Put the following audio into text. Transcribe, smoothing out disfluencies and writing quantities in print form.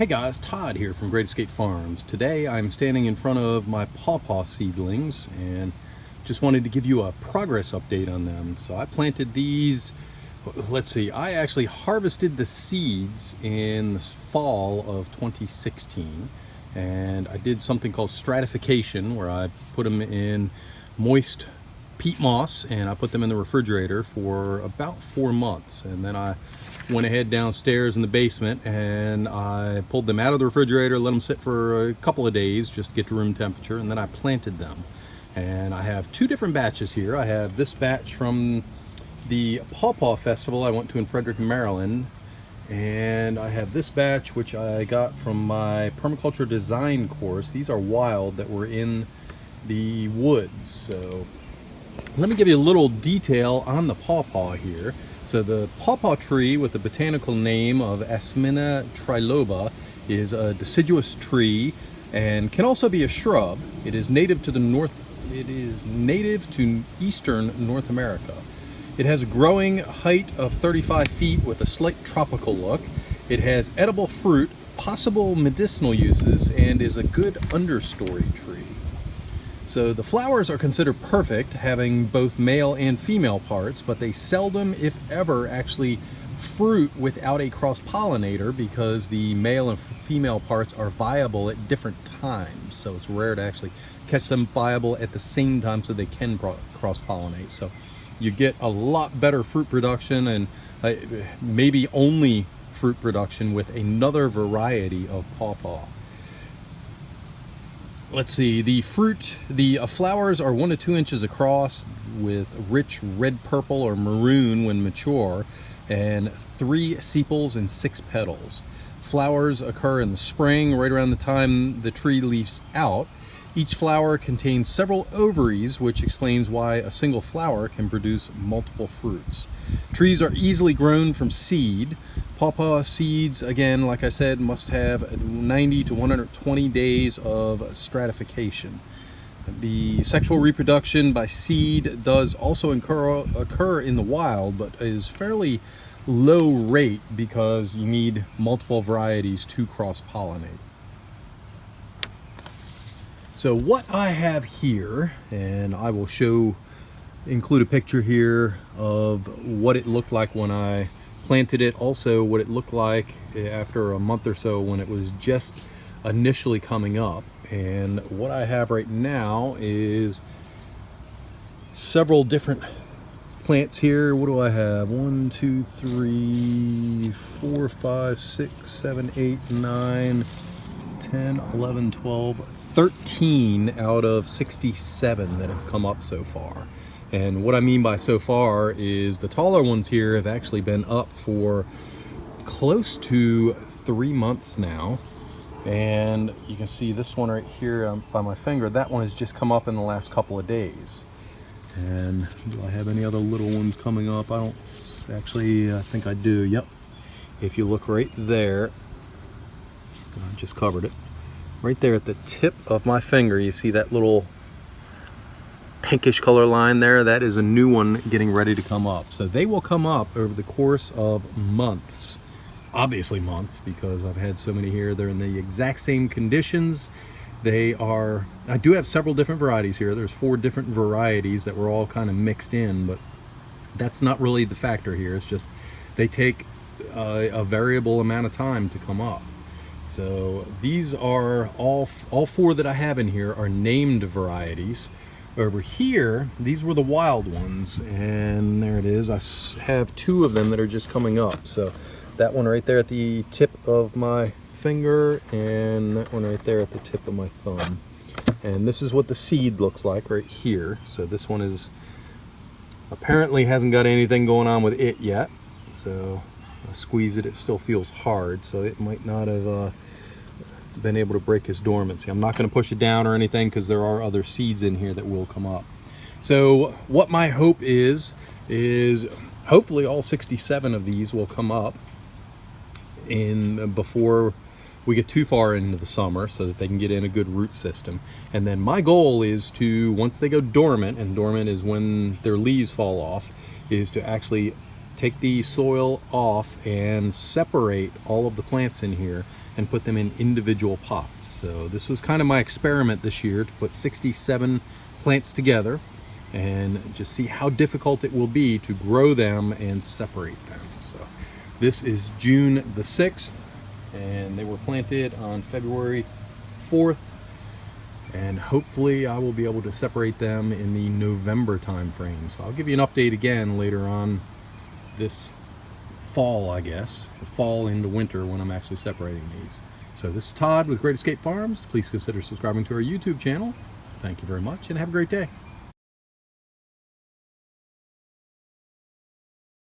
Hey guys, Todd here from Great Escape Farms. Today I'm standing in front of my Paw Paw seedlings and just wanted to give you a progress update on them. So I planted these, let's see, I actually harvested the seeds in the fall of 2016, and I did something called stratification where I put them in moist peat moss and I put them in the refrigerator for about 4 months, and then I went ahead downstairs in the basement and I pulled them out of the refrigerator, let them sit for a couple of days just to get to room temperature, and then I planted them. And I have two different batches here. I have this batch from the Paw Paw Festival I went to in Frederick, Maryland, and I have this batch which I got from my permaculture design course. These are wild that were in the woods. So let me give you a little detail on the Paw Paw here. So the pawpaw tree with the botanical name of Asimina triloba is a deciduous tree and can also be a shrub. It is native to eastern North America. It has a growing height of 35 feet with a slight tropical look. It has edible fruit, possible medicinal uses, and is a good understory tree. So the flowers are considered perfect, having both male and female parts, but they seldom, if ever, actually fruit without a cross-pollinator because the male and female parts are viable at different times. So it's rare to actually catch them viable at the same time so they can cross-pollinate. So you get a lot better fruit production and maybe only fruit production with another variety of pawpaw. Let's see, the flowers are 1 to 2 inches across with rich red, purple, or maroon when mature, and 3 sepals and 6 petals. Flowers occur in the spring, right around the time the tree leaves out. Each flower contains several ovaries, which explains why a single flower can produce multiple fruits. Trees are easily grown from seed. Pawpaw seeds, again, like I said, must have 90 to 120 days of stratification. The sexual reproduction by seed does also occur in the wild, but is fairly low rate because you need multiple varieties to cross-pollinate. So what I have here, and I will include a picture here of what it looked like when I planted it, also what it looked like after a month or so when it was just initially coming up. And what I have right now is several different plants here. What do I have? 1, 2, 3, 4, 5, 6, 7, 8, 9, 10, 11, 12, 13 out of 67 that have come up so far. And what I mean by so far is the taller ones here have actually been up for close to 3 months now. And you can see this one right here by my finger. That one has just come up in the last couple of days. And do I have any other little ones coming up? I don't actually, I think I do. Yep. If you look right there, I just covered it. Right there at the tip of my finger, you see that little pinkish color line there? That is a new one getting ready to come up. So they will come up over the course of months. Obviously months, because I've had so many here. They're in the exact same conditions. I do have several different varieties here. There's 4 different varieties that were all kind of mixed in, but that's not really the factor here. It's just they take a variable amount of time to come up. So these are all 4 that I have in here are named varieties. Over here, these were the wild ones, and there it is. I have 2 of them that are just coming up. So that one right there at the tip of my finger, and that one right there at the tip of my thumb. And this is what the seed looks like right here. So this one is apparently hasn't got anything going on with it yet. So I squeeze it, it still feels hard, so it might not have been able to break his dormancy. I'm not going to push it down or anything because there are other seeds in here that will come up. So what my hope is hopefully all 67 of these will come up before we get too far into the summer so that they can get in a good root system. And then my goal is to, once they go dormant, and dormant is when their leaves fall off, is to actually take the soil off and separate all of the plants in here and put them in individual pots. So this was kind of my experiment this year, to put 67 plants together and just see how difficult it will be to grow them and separate them. So this is June the 6th, and they were planted on February 4th, and hopefully I will be able to separate them in the November time frame. So I'll give you an update again later on this fall, I guess, fall into winter, when I'm actually separating these. So this is Todd with Great Escape Farms. Please consider subscribing to our YouTube channel. Thank you very much and have a great day.